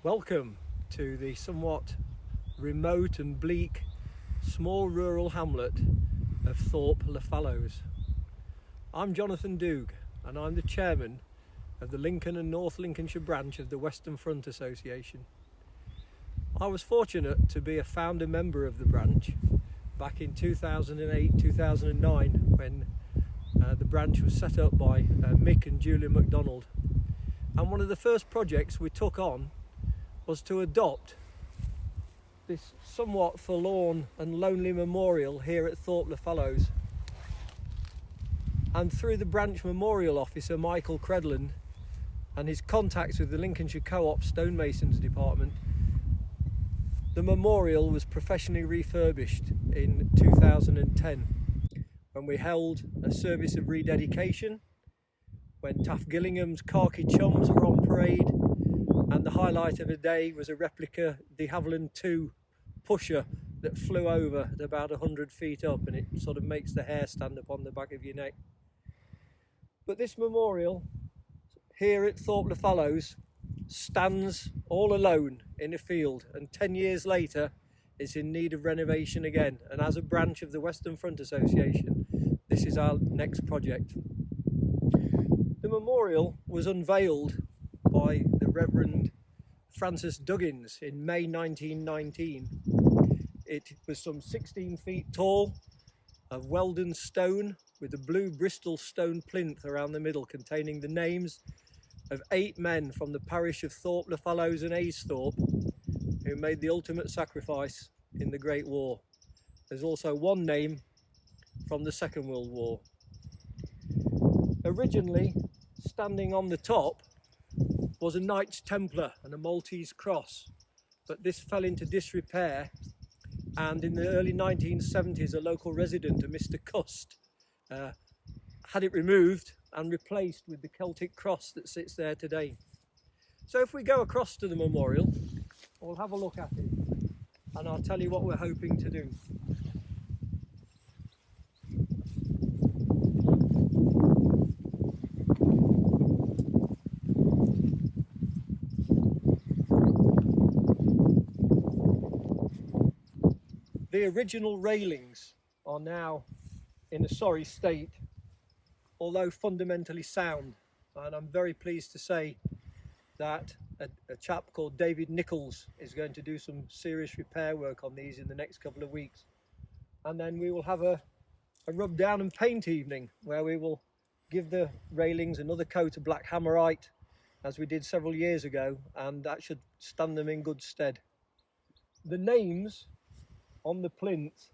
Welcome to the somewhat remote and bleak small rural hamlet of Thorpe Le Fallows. I'm Jonathan Doog and I'm the chairman of the Lincoln and North Lincolnshire branch of the Western Front Association. I was fortunate to be a founder member of the branch back in 2008-2009 when the branch was set up by Mick and Julia MacDonald, and one of the first projects we took on was to adopt this somewhat forlorn and lonely memorial here at Thorpe Le Fallows. And through the branch memorial officer Michael Credland and his contacts with the Lincolnshire Co-op stonemasons department, the memorial was professionally refurbished in 2010 when we held a service of rededication, when Taff Gillingham's khaki chums were on parade, and the highlight of the day was a replica de Havilland 2 pusher that flew over at about 100 feet up, and it sort of makes the hair stand up on the back of your neck. But this memorial here at Thorpe Le Fallows stands all alone in a field, and 10 years later it's in need of renovation again, and as a branch of the Western Front Association this is our next project. The memorial was unveiled by the Reverend Francis Duggins in May 1919. It was some 16 feet tall, of Weldon stone with a blue Bristol stone plinth around the middle, containing the names of 8 men from the parish of Thorpe Le Fallows and Aysthorpe who made the ultimate sacrifice in the Great War. There's also one name from the Second World War. Originally, standing on the top was a Knights Templar and a Maltese cross, but this fell into disrepair, and in the early 1970s a local resident, a Mr. Cust, had it removed and replaced with the Celtic cross that sits there today. So if we go across to the memorial, we'll have a look at it and I'll tell you what we're hoping to do. The original railings are now in a sorry state, although fundamentally sound, and I'm very pleased to say that a chap called David Nichols is going to do some serious repair work on these in the next couple of weeks, and then we will have a rub down and paint evening where we will give the railings another coat of black hammerite as we did several years ago, and that should stand them in good stead. The names on the plinth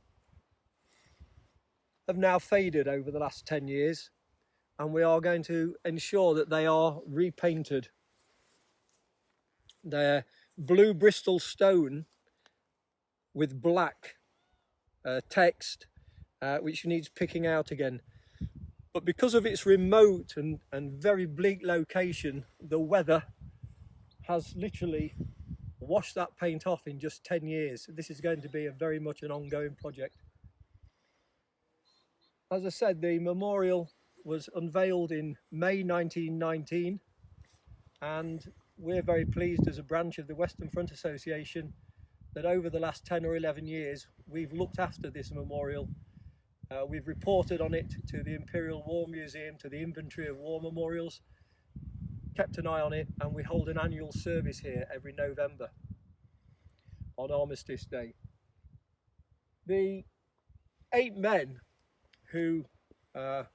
have now faded over the last 10 years, and we are going to ensure that they are repainted. They're blue Bristol stone with black text, which needs picking out again. But because of its remote and very bleak location, the weather has literally washed that paint off in just 10 years. This is going to be very much an ongoing project. As I said, the memorial was unveiled in May 1919, and we're very pleased as a branch of the Western Front Association that over the last 10 or 11 years we've looked after this memorial. We've reported on it to the Imperial War Museum, to the Inventory of War Memorials, kept an eye on it, and we hold an annual service here every November on Armistice Day. The 8 men who are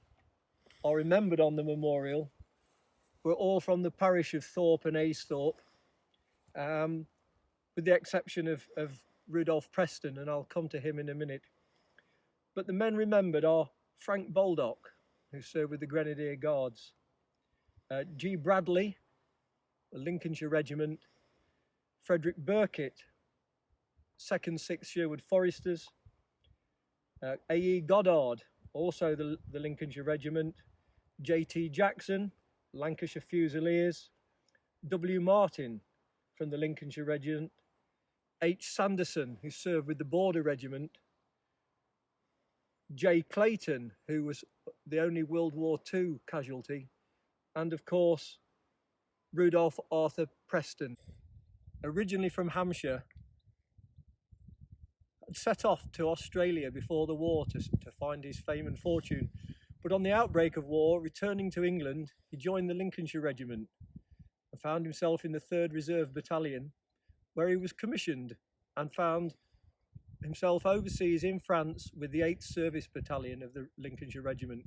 remembered on the memorial were all from the parish of Thorpe and Aysthorpe, with the exception of Rudolph Preston, and I'll come to him in a minute. But the men remembered are Frank Baldock, who served with the Grenadier Guards, G. Bradley, the Lincolnshire Regiment, Frederick Burkitt, 2nd 6th Sherwood Foresters, A.E. Goddard, also the Lincolnshire Regiment, J.T. Jackson, Lancashire Fusiliers, W. Martin from the Lincolnshire Regiment, H. Sanderson, who served with the Border Regiment, J. Clayton, who was the only World War II casualty, and of course Rudolph Arthur Preston. originally from Hampshire, had set off to Australia before the war to find his fame and fortune. But on the outbreak of war, returning to England, he joined the Lincolnshire Regiment and found himself in the 3rd Reserve Battalion, where he was commissioned and found himself overseas in France with the 8th Service Battalion of the Lincolnshire Regiment.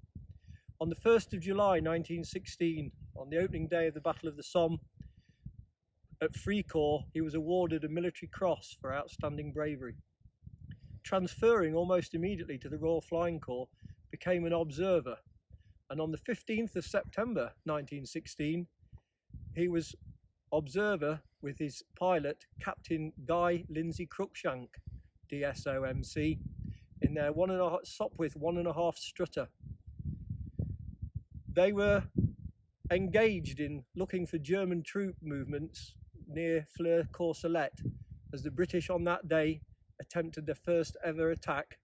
On the 1st of July 1916, on the opening day of the Battle of the Somme, at Fricourt, he was awarded a military cross for outstanding bravery. Transferring almost immediately to the Royal Flying Corps, became an observer, and on the 15th of September 1916, he was observer with his pilot, Captain Guy Lindsay Cruikshank, DSOMC, in their Sopwith 1.5 strutter. They were engaged in looking for German troop movements near Flers-Courcelette, as the British on that day attempted their first ever attack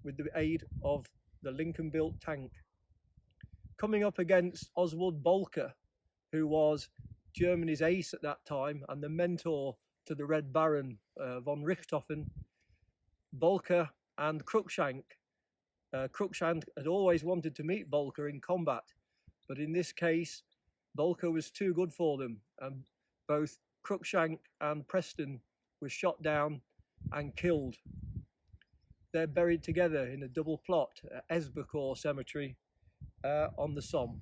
with the aid of the Lincoln-built tank. Coming up against Oswald Bolker, who was Germany's ace at that time and the mentor to the Red Baron von Richthofen, Bolker and Cruikshank. Cruikshank had always wanted to meet Bolker in combat, but in this case, Bolker was too good for them, and both Cruikshank and Preston were shot down and killed. They're buried together in a double plot at Esbecourt Cemetery on the Somme.